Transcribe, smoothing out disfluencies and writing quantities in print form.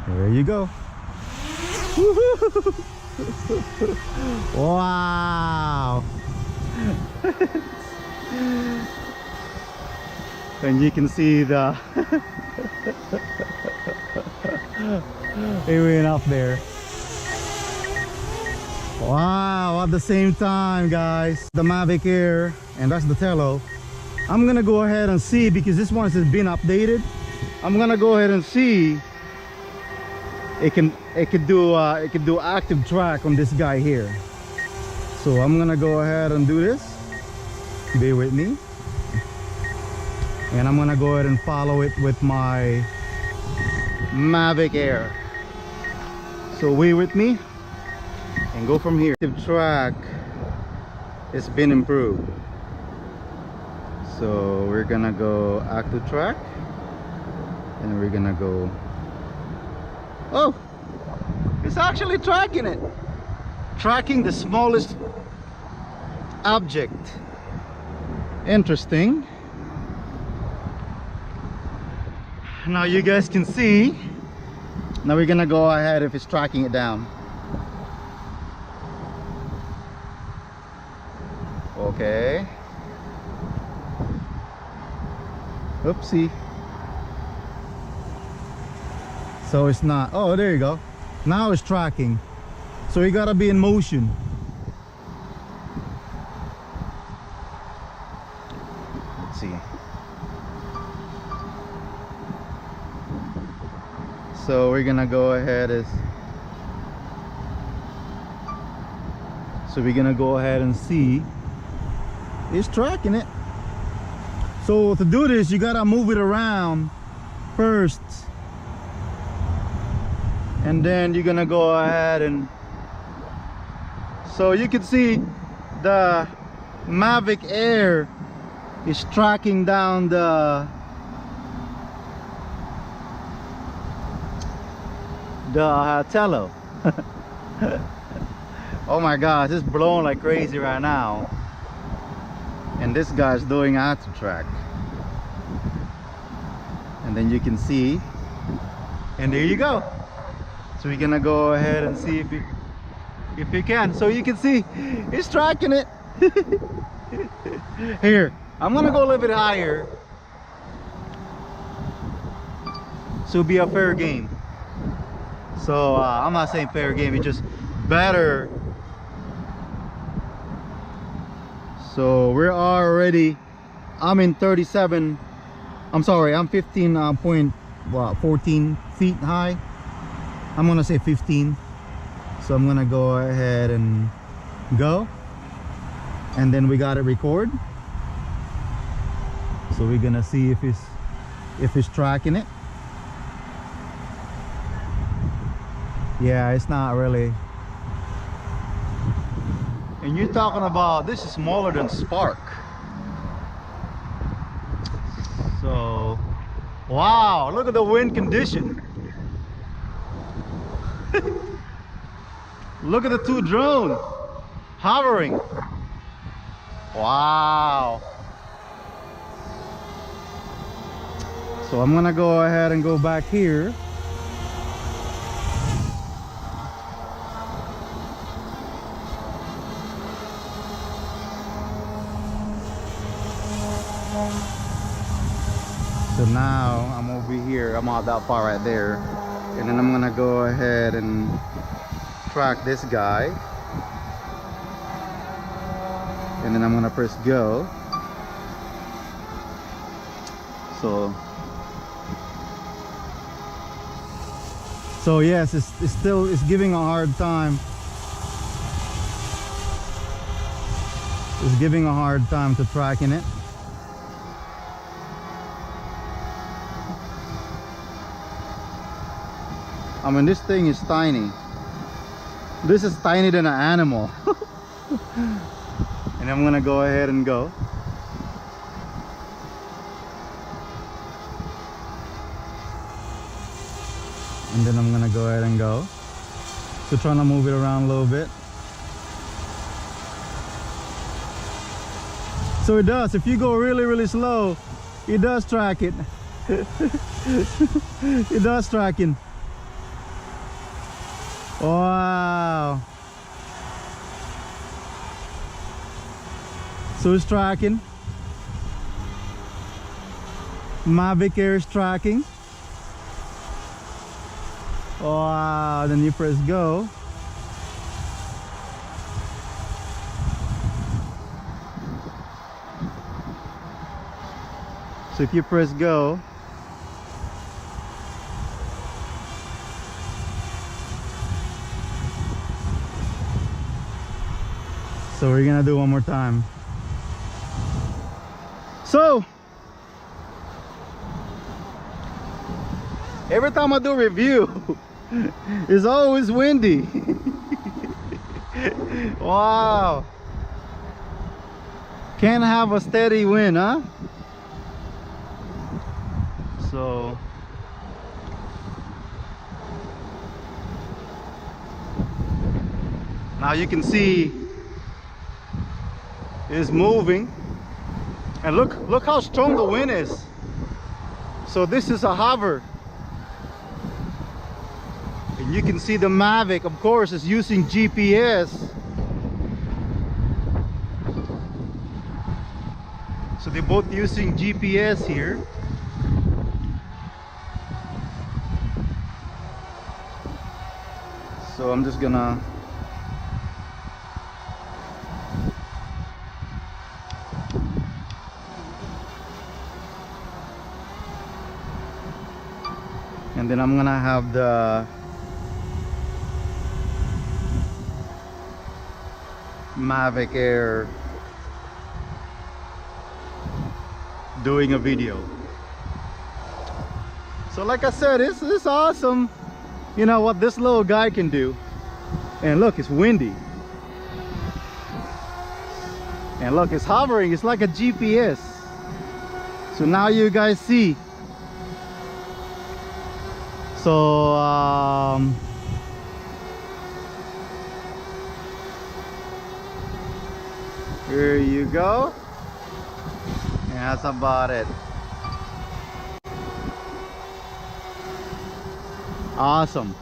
There you go. Wow. And you can see the it went up there. Wow, at the same time, guys, the Mavic AiR, and that's the Tello. I'm gonna go ahead and see, because this one has been updated. I'm gonna go ahead and see it can do active track on this guy here. So I'm gonna go ahead and do this. Bear with me. And I'm gonna go ahead and follow it with my Mavic AiR. So wait with me and go from here. Active track has been improved. So we're gonna go active track, and we're gonna go. Oh, it's actually tracking it. Tracking the smallest object. Interesting. Now you guys can see. Now we're gonna go ahead if it's tracking it down. Okay. Oopsie. So it's not. Oh, there you go. Now it's tracking. So you gotta be in motion. Let's see. So we're gonna go ahead and see it's tracking it. So to do this, you gotta move it around first, and then you're gonna go ahead and, so you can see the Mavic AiR is tracking down the Tello. Oh my gosh, it's blowing like crazy right now, and this guy's doing active track. And then you can see, and there you go. So we're gonna go ahead and see if you can. So you can see it's tracking it. Here, I'm gonna go a little bit higher, so it'll be a fair game. So I'm not saying fair game, it's just better. So we're already, I'm in 37, I'm sorry, I'm 15.14 feet high. I'm gonna say 15. So I'm gonna go ahead and go, and then we gotta record. So we're gonna see if it's tracking it. Yeah, it's not really. And you're talking about, this is smaller than Spark. So wow, look at the wind condition. Look at the two drones hovering. Wow. So I'm gonna go ahead and go back here. So now I'm over here, I'm out that far right there, and then I'm gonna go ahead and track this guy, and then I'm gonna press go. So yes, it's still giving a hard time. It's giving a hard time to tracking it. I mean, this thing is tiny. This is tiny than an animal. And I'm gonna go ahead and go. And then I'm gonna go ahead and go. So trying to move it around a little bit. So it does, if you go really slow, it does track it. It does tracking. Wow. So it's tracking. Mavic AiR is tracking. Wow, then you press go. So if you press go, so we're gonna do one more time. So every time I do review, it's always windy. Wow. Can't have a steady wind, huh? So now you can see it's moving, and look how strong the wind is. So this is a hover, and you can see the Mavic, of course, is using GPS. So they're both using GPS here. So I'm just gonna and then I'm gonna have the Mavic AiR doing a video. So like I said, it's awesome, you know, what this little guy can do. And look, it's windy, and look, it's hovering. It's like a GPS. So now you guys see. So here you go. And that's about it. Awesome.